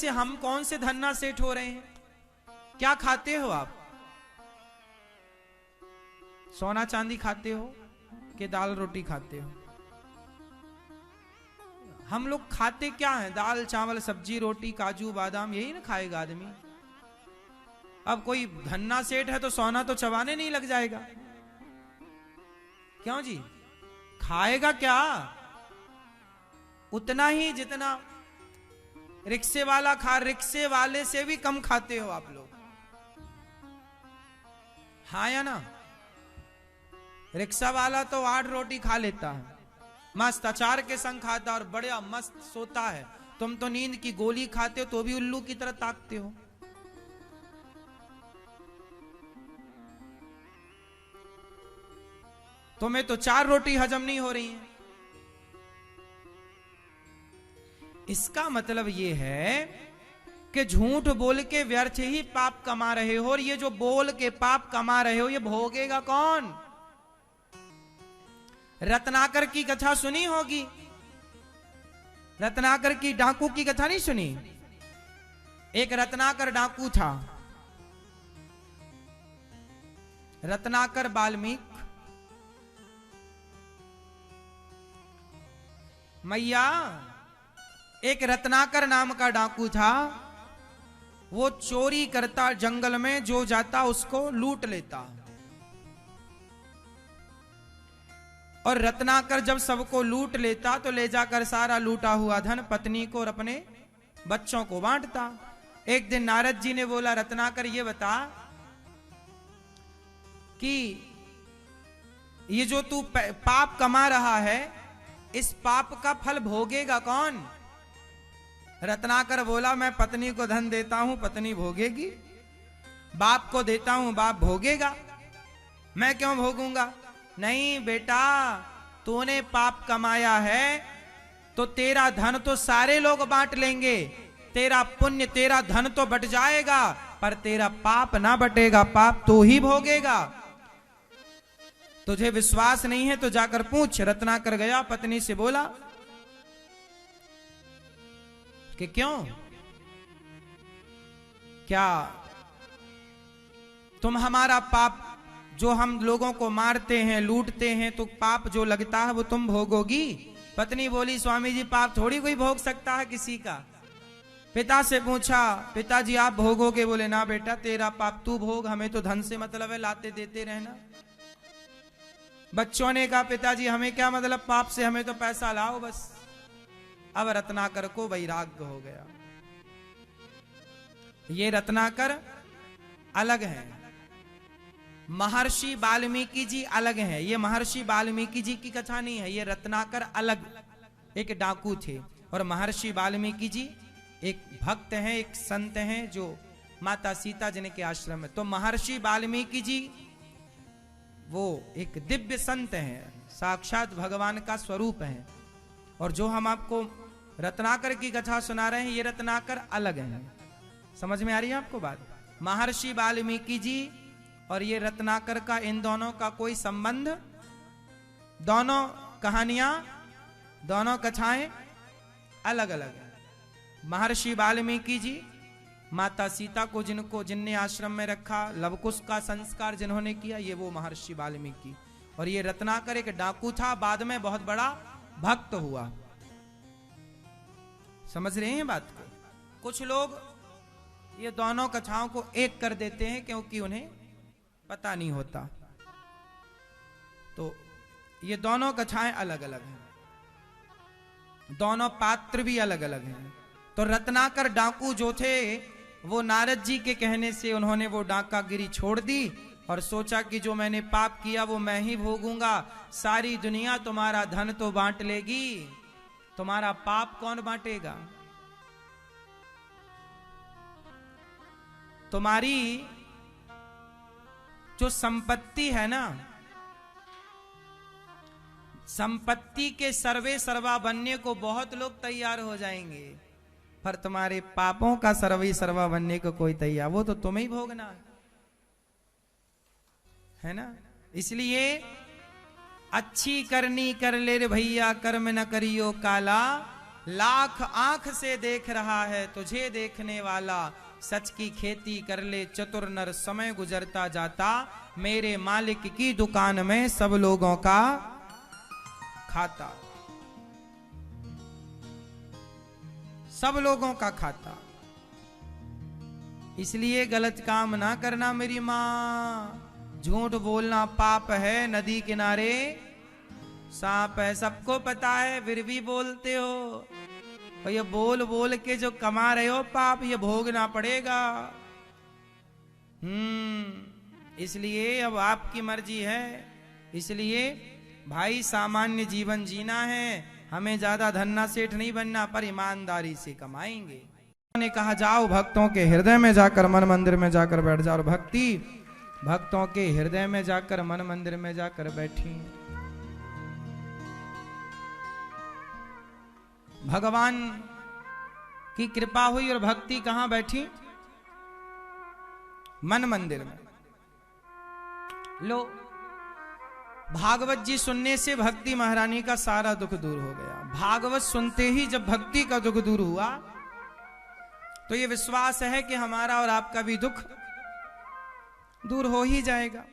से हम कौन से धन्ना सेठ हो रहे हैं? क्या खाते हो आप? सोना चांदी खाते हो कि दाल रोटी खाते हो? हम लोग खाते क्या हैं? दाल चावल सब्जी रोटी काजू बादाम, यही ना खाएगा आदमी। अब कोई धन्ना सेठ है तो सोना तो चबाने नहीं लग जाएगा, क्यों जी? खाएगा क्या? उतना ही जितना रिक्शे वाला खा, रिक्शे वाले से भी कम खाते हो आप लोग, हाँ या ना? रिक्शा वाला तो 8 रोटी खा लेता है, मस्त अचार के संग खाता और बड़ा मस्त सोता है। तुम तो नींद की गोली खाते हो तो भी उल्लू की तरह ताकते हो। तुम्हें तो 4 रोटी हजम नहीं हो रही है। इसका मतलब यह है कि झूठ बोल के व्यर्थ ही पाप कमा रहे हो, और ये जो बोल के पाप कमा रहे हो ये भोगेगा कौन? रत्नाकर की कथा सुनी होगी, रत्नाकर की डाकू की कथा नहीं सुनी? एक रत्नाकर डाकू था। रत्नाकर वाल्मीकि मैया, एक रत्नाकर नाम का डाकू था। वो चोरी करता, जंगल में जो जाता उसको लूट लेता। और रत्नाकर जब सबको लूट लेता तो ले जाकर सारा लूटा हुआ धन पत्नी को और अपने बच्चों को बांटता। एक दिन नारद जी ने बोला, रत्नाकर ये बता कि ये जो तू पाप कमा रहा है, इस पाप का फल भोगेगा कौन? रत्नाकर बोला, मैं पत्नी को धन देता हूं, पत्नी भोगेगी। बाप को देता हूं, बाप भोगेगा। मैं क्यों भोगूंगा? नहीं बेटा, तूने पाप कमाया है तो तेरा धन तो सारे लोग बांट लेंगे, तेरा पुण्य तेरा धन तो बट जाएगा, पर तेरा पाप ना बटेगा, पाप तो ही भोगेगा। तुझे विश्वास नहीं है तो जाकर पूछ। रत्नाकर गया, पत्नी से बोला कि क्यों, क्या तुम हमारा पाप, जो हम लोगों को मारते हैं लूटते हैं, तो पाप जो लगता है वो तुम भोगोगी? पत्नी बोली, स्वामी जी पाप थोड़ी कोई भोग सकता है किसी का। पिता से पूछा, पिताजी आप भोगोगे? बोले ना बेटा, तेरा पाप तू भोग, हमें तो धन से मतलब है, लाते देते रहना। बच्चों ने कहा, पिताजी हमें क्या मतलब पाप से, हमें तो पैसा लाओ बस। अब रत्नाकर को वैराग्य हो गया। ये रत्नाकर अलग है, महर्षि वाल्मीकि जी अलग हैं। ये महर्षि वाल्मीकि जी की कथा नहीं है, ये रत्नाकर अलग एक डाकू थे, और महर्षि वाल्मीकि जी एक भक्त हैं, एक संत हैं जो माता सीता जी के आश्रम में। तो महर्षि वाल्मीकि जी वो एक दिव्य संत हैं, साक्षात भगवान का स्वरूप है। और जो हम आपको रत्नाकर की कथा सुना रहे हैं, ये रत्नाकर अलग है। समझ में आ रही है आपको बात? महर्षि वाल्मीकि जी और ये रत्नाकर का, इन दोनों का कोई संबंध, दोनों कहानियां, दोनों कथाएं अलग अलग है। महर्षि वाल्मीकि जी माता सीता को जिनने आश्रम में रखा, लवकुश का संस्कार जिन्होंने किया, ये वो महर्षि वाल्मीकि। और ये रत्नाकर एक डाकू था, बाद में बहुत बड़ा भक्त हुआ। समझ रहे हैं बात को? कुछ लोग ये दोनों कथाओं को एक कर देते हैं क्योंकि उन्हें पता नहीं होता। तो ये दोनों कथाएं अलग अलग हैं, दोनों पात्र भी अलग अलग हैं। तो रत्नाकर डाकू जो थे, वो नारद जी के कहने से उन्होंने वो डाकागिरी छोड़ दी और सोचा कि जो मैंने पाप किया वो मैं ही भोगूंगा, सारी दुनिया तुम्हारा धन तो बांट लेगी, तुम्हारा पाप कौन बांटेगा? तुम्हारी जो संपत्ति है ना, संपत्ति के सर्वे सर्वा बनने को बहुत लोग तैयार हो जाएंगे, पर तुम्हारे पापों का सर्वे सर्वा बनने को कोई तैयार, वो तो तुम्हें ही भोगना है ना। इसलिए अच्छी करनी कर ले रे भैया, कर्म न करियो काला, लाख आंख से देख रहा है तुझे देखने वाला, सच की खेती कर ले चतुर नर समय गुजरता जाता, मेरे मालिक की दुकान में सब लोगों का खाता, सब लोगों का खाता। इसलिए गलत काम ना करना मेरी माँ, झूठ बोलना पाप है, नदी किनारे सांप है, सबको पता है फिर भी बोलते हो। और ये बोल बोल के जो कमा रहे हो पाप, ये भोगना पड़ेगा। इसलिए अब आपकी मर्जी है। इसलिए भाई सामान्य जीवन जीना है, हमें ज्यादा धन्ना सेठ नहीं बनना, पर ईमानदारी से कमाएंगे। ने कहा जाओ भक्तों के हृदय में जाकर मन मंदिर में जाकर बैठ जाओ। भक्ति भक्तों के हृदय में जाकर मन मंदिर में जाकर बैठी। भगवान की कृपा हुई और भक्ति कहां बैठी? मन मंदिर में। लो भागवत जी सुनने से भक्ति महारानी का सारा दुख दूर हो गया। भागवत सुनते ही जब भक्ति का दुख दूर हुआ तो ये विश्वास है कि हमारा और आपका भी दुख दूर हो ही जाएगा।